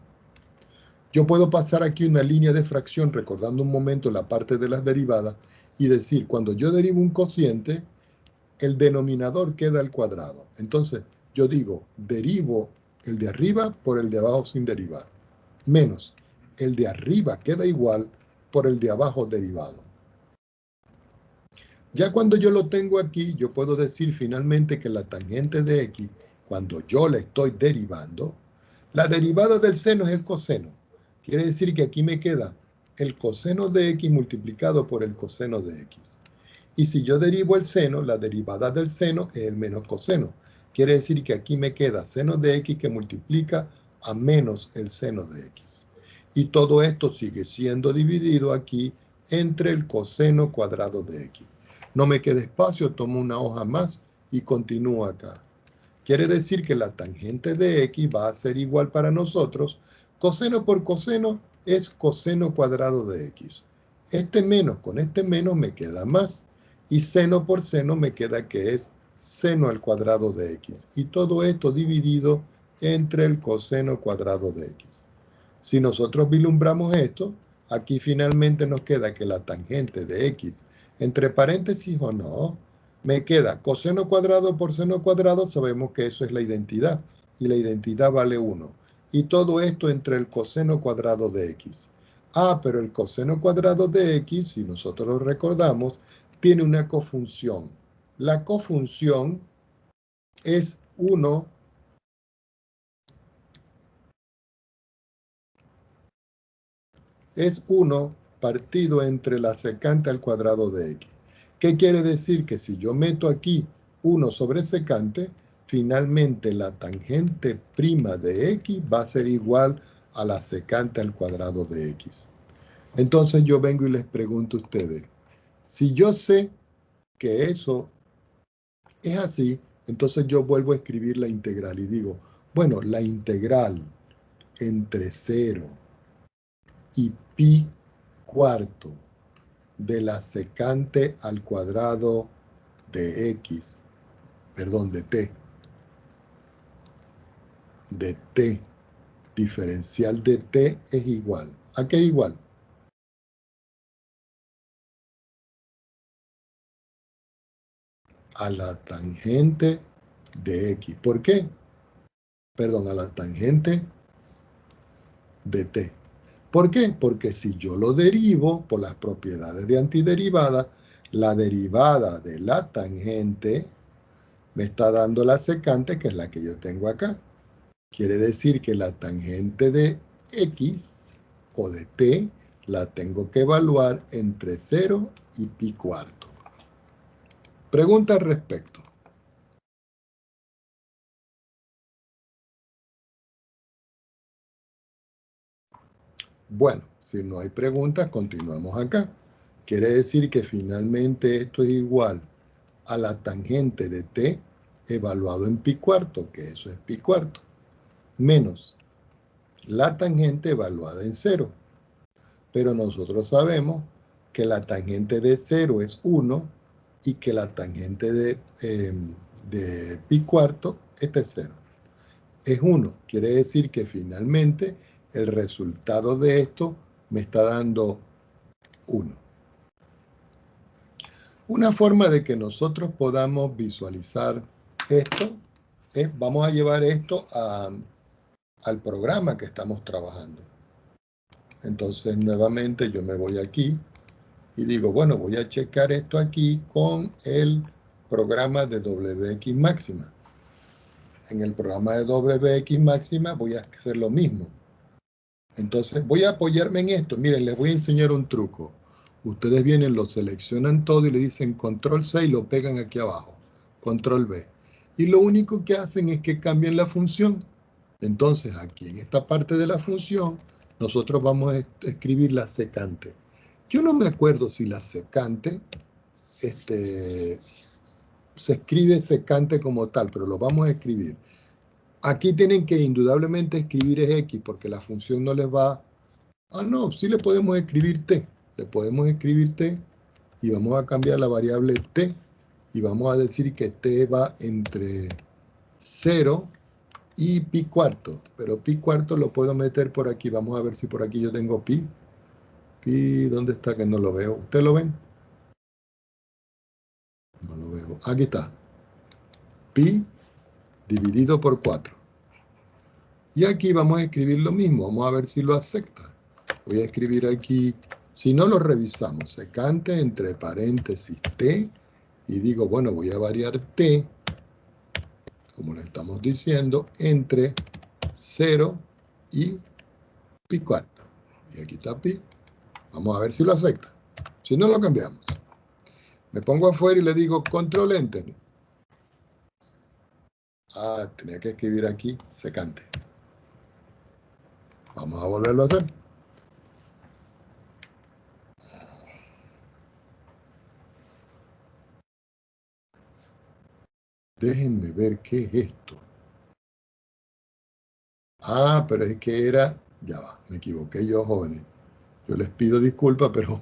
yo puedo pasar aquí una línea de fracción recordando un momento la parte de las derivadas y decir, cuando yo derivo un cociente, el denominador queda al cuadrado. Entonces, yo digo, derivo el de arriba por el de abajo sin derivar, menos el de arriba queda igual por el de abajo derivado. Ya cuando yo lo tengo aquí, yo puedo decir finalmente que la tangente de x, cuando yo la estoy derivando, la derivada del seno es el coseno. Quiere decir que aquí me queda el coseno de x multiplicado por el coseno de x. Y si yo derivo el seno, la derivada del seno es el menos coseno. Quiere decir que aquí me queda seno de x que multiplica a menos el seno de x. Y todo esto sigue siendo dividido aquí entre el coseno cuadrado de x. No me queda espacio, tomo una hoja más y continúo acá. Quiere decir que la tangente de x va a ser igual para nosotros. Coseno por coseno es coseno cuadrado de x. Este menos con este menos me queda más. Y seno por seno me queda que es seno al cuadrado de x. Y todo esto dividido entre el coseno cuadrado de x. Si nosotros vislumbramos esto, aquí finalmente nos queda que la tangente de x, entre paréntesis o no, me queda coseno cuadrado por seno cuadrado, sabemos que eso es la identidad, y la identidad vale 1. Y todo esto entre el coseno cuadrado de x. Pero el coseno cuadrado de x, si nosotros lo recordamos, tiene una cofunción. La cofunción es 1 partido entre la secante al cuadrado de x. ¿Qué quiere decir? Que si yo meto aquí 1 sobre secante, finalmente la tangente prima de x va a ser igual a la secante al cuadrado de x. Entonces yo vengo y les pregunto a ustedes, si yo sé que eso es así, entonces yo vuelvo a escribir la integral y digo, bueno, la integral entre 0 y pi cuarto de la secante al cuadrado de x, perdón, de t diferencial de t es igual. ¿A qué es igual? A la tangente de X. ¿Por qué? Perdón, a la tangente de T. ¿Por qué? Porque si yo lo derivo por las propiedades de antiderivada, la derivada de la tangente me está dando la secante, que es la que yo tengo acá. Quiere decir que la tangente de X o de T la tengo que evaluar entre 0 y pi cuarto. Pregunta al respecto. Bueno, si no hay preguntas, continuamos acá. Quiere decir que finalmente esto es igual a la tangente de T evaluado en pi cuarto, que eso es pi cuarto, menos la tangente evaluada en 0. Pero nosotros sabemos que la tangente de 0 es 1 y que la tangente de pi cuarto, esta es 0. Es 1. Quiere decir que finalmente el resultado de esto me está dando 1. Una forma de que nosotros podamos visualizar esto es, vamos a llevar esto al programa que estamos trabajando. Entonces, nuevamente yo me voy aquí y digo, bueno, voy a checar esto aquí con el programa de WX máxima. En el programa de WX máxima voy a hacer lo mismo. Entonces, voy a apoyarme en esto. Miren, les voy a enseñar un truco. Ustedes vienen, lo seleccionan todo y le dicen control C y lo pegan aquí abajo. Control V. Y lo único que hacen es que cambian la función. Entonces, aquí en esta parte de la función, nosotros vamos a escribir la secante. Yo no me acuerdo si la secante se escribe secante como tal, pero lo vamos a escribir. Aquí tienen que indudablemente escribir es X, porque la función no les va... Ah, no, sí le podemos escribir T. Le podemos escribir T y vamos a cambiar la variable T y vamos a decir que T va entre 0 y pi cuarto. Pero pi cuarto lo puedo meter por aquí. Vamos a ver si por aquí yo tengo pi. Pi, ¿dónde está? Que no lo veo. ¿Ustedes lo ven? No lo veo. Aquí está. Pi dividido por 4. Y aquí vamos a escribir lo mismo. Vamos a ver si lo acepta. Voy a escribir aquí, si no lo revisamos, secante entre paréntesis T. Y digo, bueno, voy a variar T, como le estamos diciendo, entre 0 y pi cuarto. Y aquí está pi. Vamos a ver si lo acepta. Si no, lo cambiamos. Me pongo afuera y le digo control enter. Ah, tenía que escribir aquí secante. Vamos a volverlo a hacer. Déjenme ver qué es esto. Ah, pero es que era... Ya va, me equivoqué yo, jóvenes. Yo les pido disculpas, pero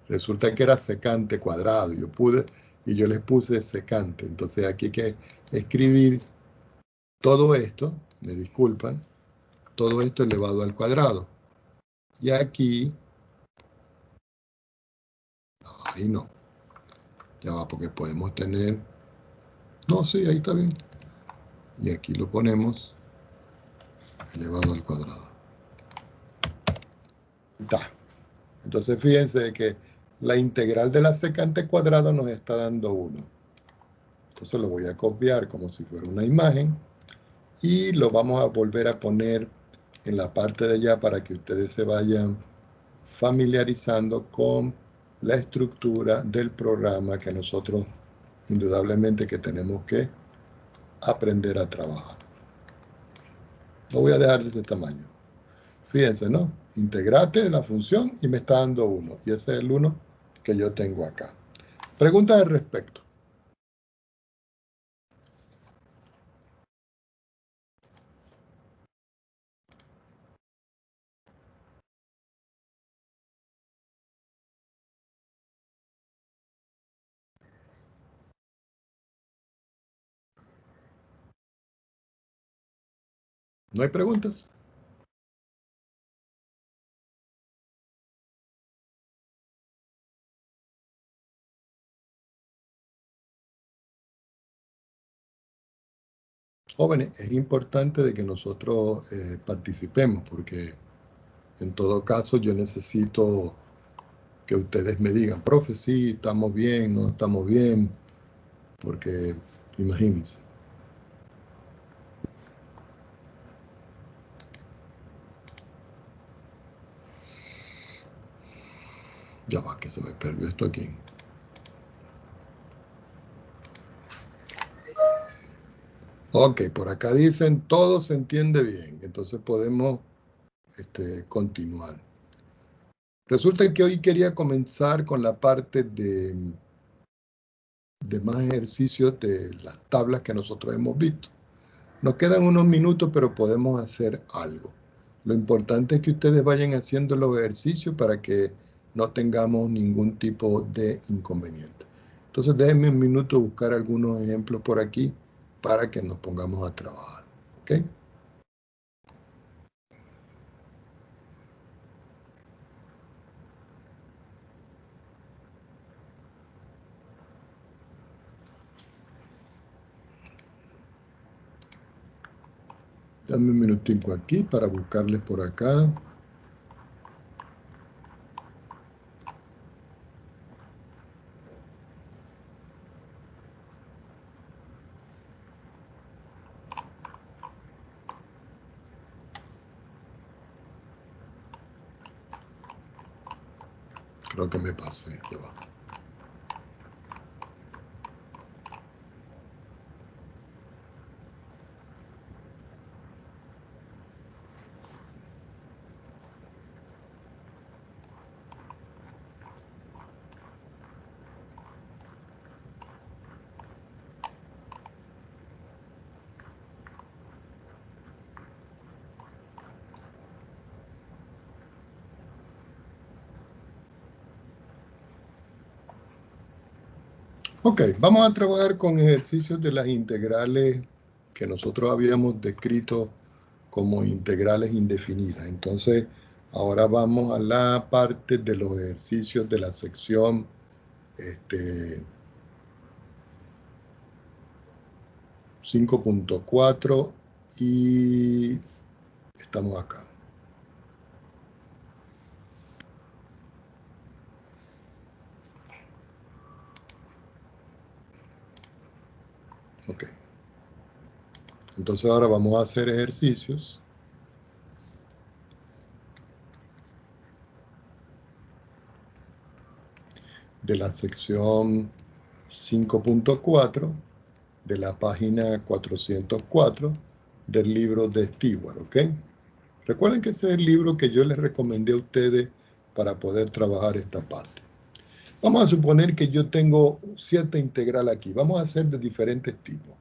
resulta que era secante cuadrado. Yo pude y yo les puse secante. Entonces aquí hay que escribir todo esto, me disculpan, todo esto elevado al cuadrado. Y aquí... Ahí no. Ya va, porque podemos tener... No, sí, ahí está bien. Y aquí lo ponemos elevado al cuadrado. Está. Entonces fíjense que la integral de la secante cuadrado nos está dando 1. Entonces lo voy a copiar como si fuera una imagen y lo vamos a volver a poner en la parte de allá para que ustedes se vayan familiarizando con la estructura del programa que nosotros indudablemente que tenemos que aprender a trabajar. Lo voy a dejar de este tamaño. Fíjense, ¿no? Integrate la función y me está dando 1. Y ese es el 1 que yo tengo acá. Preguntas al respecto. ¿No hay preguntas? Jóvenes, es importante de que nosotros participemos, porque en todo caso yo necesito que ustedes me digan, profe, sí, estamos bien, no estamos bien, porque imagínense. Ya va, que se me perdió esto aquí. Ok, por acá dicen, todo se entiende bien, entonces podemos continuar. Resulta que hoy quería comenzar con la parte de más ejercicios de las tablas que nosotros hemos visto. Nos quedan unos minutos, pero podemos hacer algo. Lo importante es que ustedes vayan haciendo los ejercicios para que no tengamos ningún tipo de inconveniente. Entonces déjenme un minuto buscar algunos ejemplos por aquí para que nos pongamos a trabajar. ¿Ok? Dame un minutico aquí para buscarles por acá. Creo que me pasé, ya va. Ok, vamos a trabajar con ejercicios de las integrales que nosotros habíamos descrito como integrales indefinidas. Entonces, ahora vamos a la parte de los ejercicios de la sección 5.4 y estamos acá. Ok. Entonces ahora vamos a hacer ejercicios de la sección 5.4 de la página 404 del libro de Stewart, ¿ok? Recuerden que ese es el libro que yo les recomendé a ustedes para poder trabajar esta parte. Vamos a suponer que yo tengo cierta integral aquí. Vamos a hacer de diferentes tipos.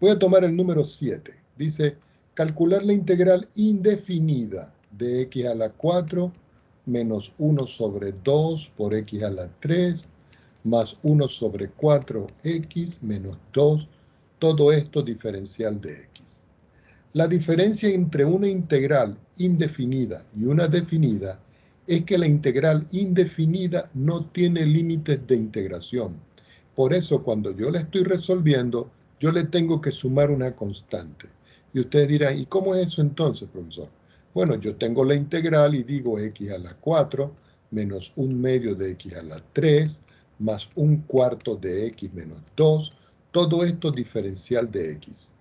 Voy a tomar el número 7. Dice, calcular la integral indefinida de x a la 4 menos 1 sobre 2 por x a la 3 más 1 sobre 4x menos 2, todo esto diferencial de x. La diferencia entre una integral indefinida y una definida es que la integral indefinida no tiene límites de integración. Por eso, cuando yo la estoy resolviendo, yo le tengo que sumar una constante. Y ustedes dirán, ¿y cómo es eso entonces, profesor? Bueno, yo tengo la integral y digo x a la 4 menos 1 medio de x a la 3 más 1 cuarto de x menos 2. Todo esto diferencial de x.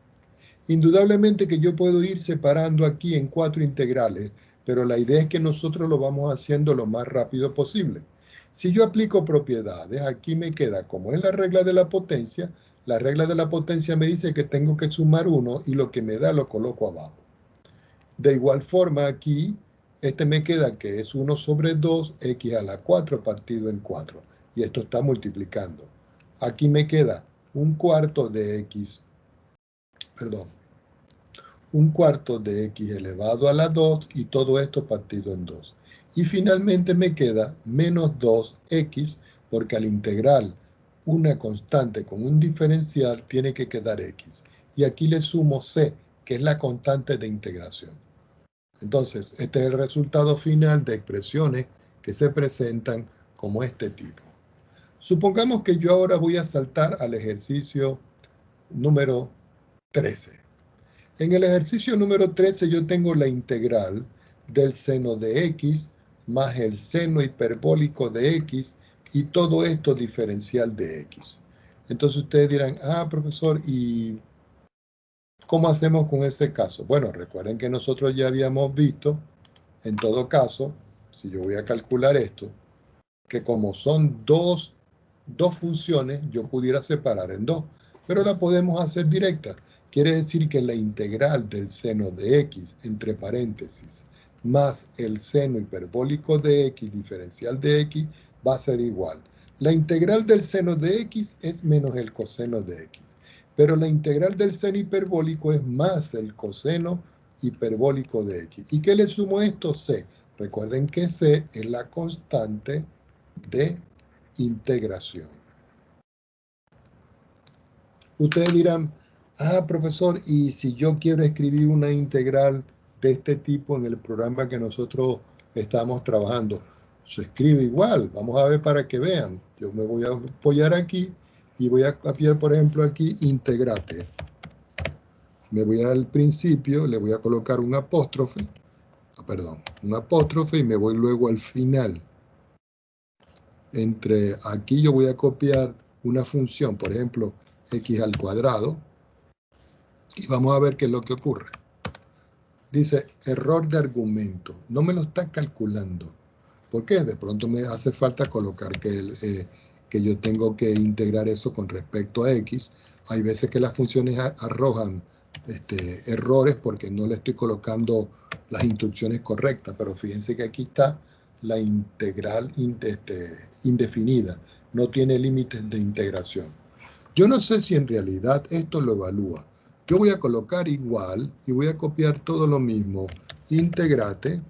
Indudablemente que yo puedo ir separando aquí en 4 integrales, pero la idea es que nosotros lo vamos haciendo lo más rápido posible. Si yo aplico propiedades, aquí me queda, como es la regla de la potencia me dice que tengo que sumar 1 y lo que me da lo coloco abajo. De igual forma aquí, me queda que es 1 sobre 2, x a la 4 partido en 4. Y esto está multiplicando. Aquí me queda 1 cuarto de x, perdón, 1 cuarto de x elevado a la 2 y todo esto partido en 2. Y finalmente me queda menos 2x porque al integral una constante con un diferencial tiene que quedar x. Y aquí le sumo c, que es la constante de integración. Entonces, este es el resultado final de expresiones que se presentan como este tipo. Supongamos que yo ahora voy a saltar al ejercicio número 13. En el ejercicio número 13 yo tengo la integral del seno de x más el seno hiperbólico de x y todo esto diferencial de x. Entonces ustedes dirán, ah, profesor, ¿y cómo hacemos con este caso? Bueno, recuerden que nosotros ya habíamos visto, en todo caso, si yo voy a calcular esto, que como son dos funciones, yo pudiera separar en dos, pero la podemos hacer directa. Quiere decir que la integral del seno de x, entre paréntesis, más el seno hiperbólico de x, diferencial de x, va a ser igual. La integral del seno de x es menos el coseno de x, pero la integral del seno hiperbólico es más el coseno hiperbólico de x. ¿Y qué le sumo a esto? C. Recuerden que C es la constante de integración. Ustedes dirán, ah, profesor, y si yo quiero escribir una integral de este tipo en el programa que nosotros estamos trabajando, se escribe igual. Vamos a ver para que vean. Yo me voy a apoyar aquí y voy a copiar, por ejemplo, aquí, integrate. Me voy al principio, le voy a colocar un apóstrofe, un apóstrofe y me voy luego al final. Entre aquí yo voy a copiar una función, por ejemplo, x al cuadrado, y vamos a ver qué es lo que ocurre. Dice, error de argumento. No me lo está calculando. ¿Por qué? De pronto me hace falta colocar que yo tengo que integrar eso con respecto a x. Hay veces que las funciones arrojan errores porque no le estoy colocando las instrucciones correctas, pero fíjense que aquí está la integral indefinida, no tiene límites de integración. Yo no sé si en realidad esto lo evalúa. Yo voy a colocar igual y voy a copiar todo lo mismo, integrate,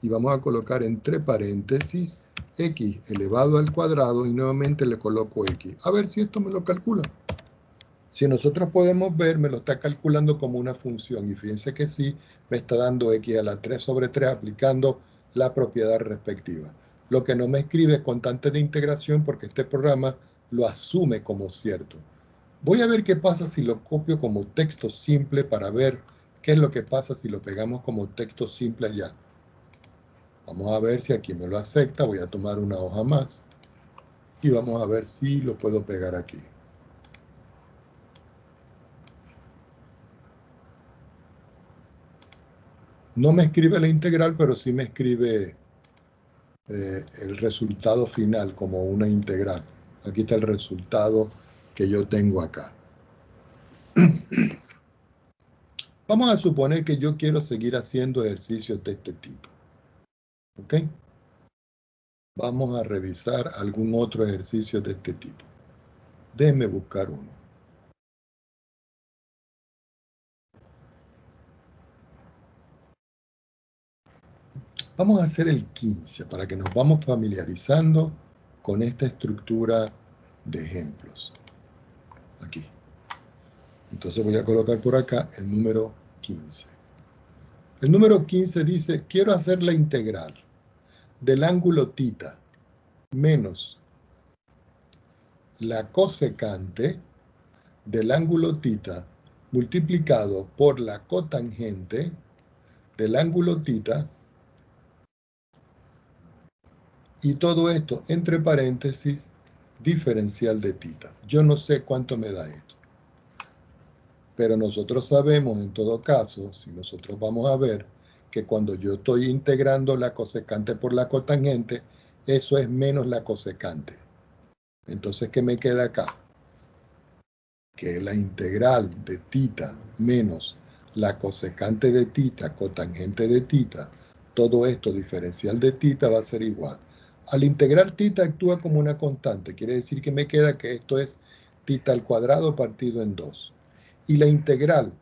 y vamos a colocar entre paréntesis x elevado al cuadrado y nuevamente le coloco x. A ver si esto me lo calcula. Si nosotros podemos ver, me lo está calculando como una función y fíjense que sí, me está dando x a la 3 sobre 3 aplicando la propiedad respectiva. Lo que no me escribe es constante de integración porque este programa lo asume como cierto. Voy a ver qué pasa si lo copio como texto simple para ver qué es lo que pasa si lo pegamos como texto simple allá. Vamos a ver si aquí me lo acepta. Voy a tomar una hoja más y vamos a ver si lo puedo pegar aquí. No me escribe la integral, pero sí me escribe el resultado final como una integral. Aquí está el resultado que yo tengo acá. Vamos a suponer que yo quiero seguir haciendo ejercicios de este tipo. ¿Ok? Vamos a revisar algún otro ejercicio de este tipo. Déjenme buscar uno. Vamos a hacer el 15 para que nos vamos familiarizando con esta estructura de ejemplos. Aquí. Entonces voy a colocar por acá el número 15. El número 15 dice, quiero hacer la integral del ángulo θ menos la cosecante del ángulo θ multiplicado por la cotangente del ángulo θ y todo esto entre paréntesis diferencial de θ. Yo no sé cuánto me da esto. Pero nosotros sabemos, en todo caso, si nosotros vamos a ver, que cuando yo estoy integrando la cosecante por la cotangente, eso es menos la cosecante. Entonces, ¿qué me queda acá? Que la integral de θ menos la cosecante de θ, cotangente de θ, todo esto diferencial de θ va a ser igual. Al integrar θ actúa como una constante, quiere decir que me queda que esto es θ al cuadrado partido en 2. Y la integral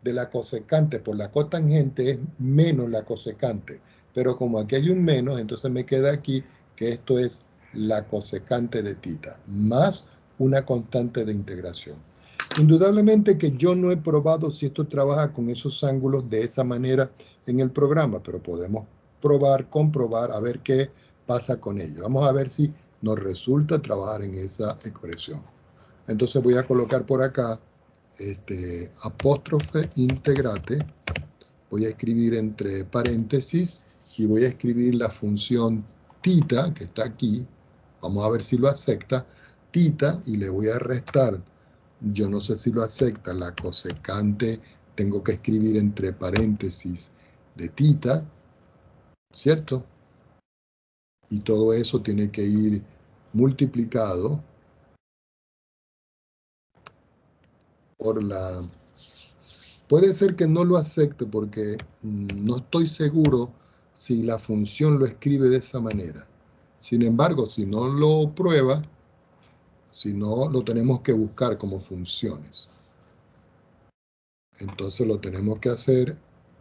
de la cosecante por la cotangente es menos la cosecante. Pero como aquí hay un menos, entonces me queda aquí que esto es la cosecante de θ, más una constante de integración. Indudablemente que yo no he probado si esto trabaja con esos ángulos de esa manera en el programa, pero podemos probar, comprobar, a ver qué pasa con ello. Vamos a ver si nos resulta trabajar en esa expresión. Entonces voy a colocar por acá apóstrofe integrate, voy a escribir entre paréntesis y voy a escribir la función tita, que está aquí, vamos a ver si lo acepta, tita, y le voy a restar, yo no sé si lo acepta, la cosecante, tengo que escribir entre paréntesis de tita, ¿cierto? Y todo eso tiene que ir multiplicado por la... Puede ser que no lo acepte porque no estoy seguro si la función lo escribe de esa manera. Sin embargo, si no lo prueba, si no, lo tenemos que buscar como funciones. Entonces lo tenemos que hacer,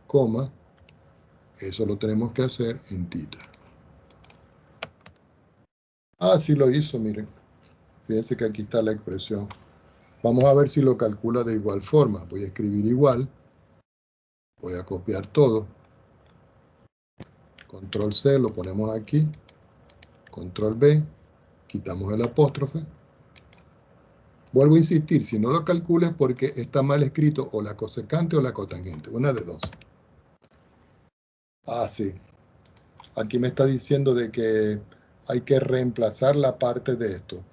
coma, eso lo tenemos que hacer en tita. Ah, sí lo hizo, miren. Fíjense que aquí está la expresión. Vamos a ver si lo calcula de igual forma. Voy a escribir igual. Voy a copiar todo. Control C, lo ponemos aquí. Control B, quitamos el apóstrofe. Vuelvo a insistir, si no lo calcules porque está mal escrito o la cosecante o la cotangente. Una de dos. Ah, sí. Aquí me está diciendo de que hay que reemplazar la parte de esto.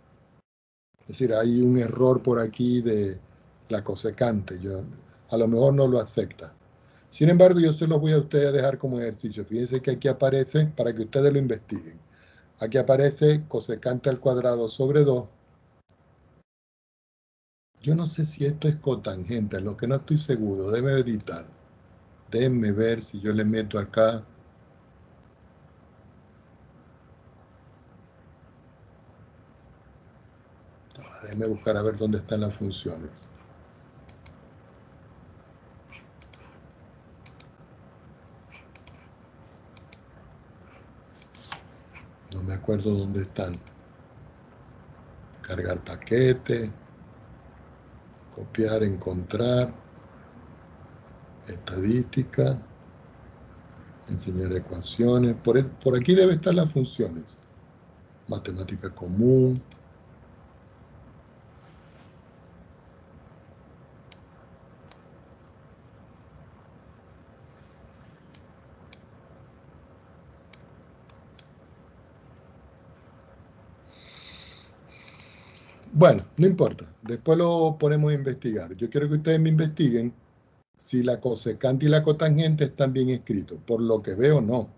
Es decir, hay un error por aquí de la cosecante. A lo mejor no lo acepta. Sin embargo, yo se los voy a ustedes dejar como ejercicio. Fíjense que aquí aparece, para que ustedes lo investiguen. Aquí aparece cosecante al cuadrado sobre 2. Yo no sé si esto es cotangente, lo que no estoy seguro. Déjenme editar. Déjenme ver si yo le meto acá. Déjenme buscar a ver dónde están las funciones. No me acuerdo dónde están. Cargar paquete. Copiar, encontrar. Estadística. Enseñar ecuaciones. Por aquí debe estar las funciones. Matemática común. Bueno, no importa. Después lo ponemos a investigar. Yo quiero que ustedes me investiguen si la cosecante y la cotangente están bien escritos. Por lo que veo, no.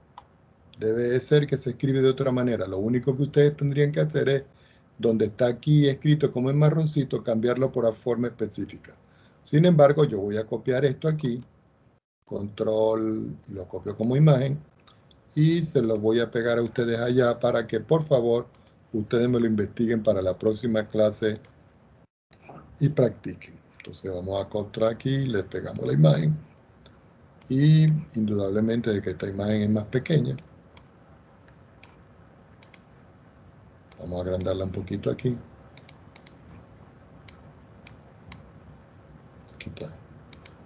Debe ser que se escribe de otra manera. Lo único que ustedes tendrían que hacer es, donde está aquí escrito como en marroncito, cambiarlo por una forma específica. Sin embargo, yo voy a copiar esto aquí, control, y lo copio como imagen, y se lo voy a pegar a ustedes allá para que, por favor, ustedes me lo investiguen para la próxima clase y practiquen. Entonces vamos a encontrar aquí, le pegamos la imagen, y indudablemente de que esta imagen es más pequeña, vamos a agrandarla un poquito aquí. Aquí está.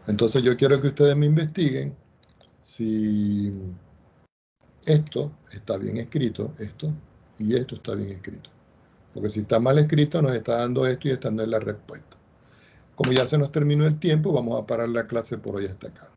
Entonces yo quiero que ustedes me investiguen si esto está bien escrito, esto, y esto está bien escrito. Porque si está mal escrito nos está dando esto y esta no es la respuesta. Como ya se nos terminó el tiempo, vamos a parar la clase por hoy hasta acá.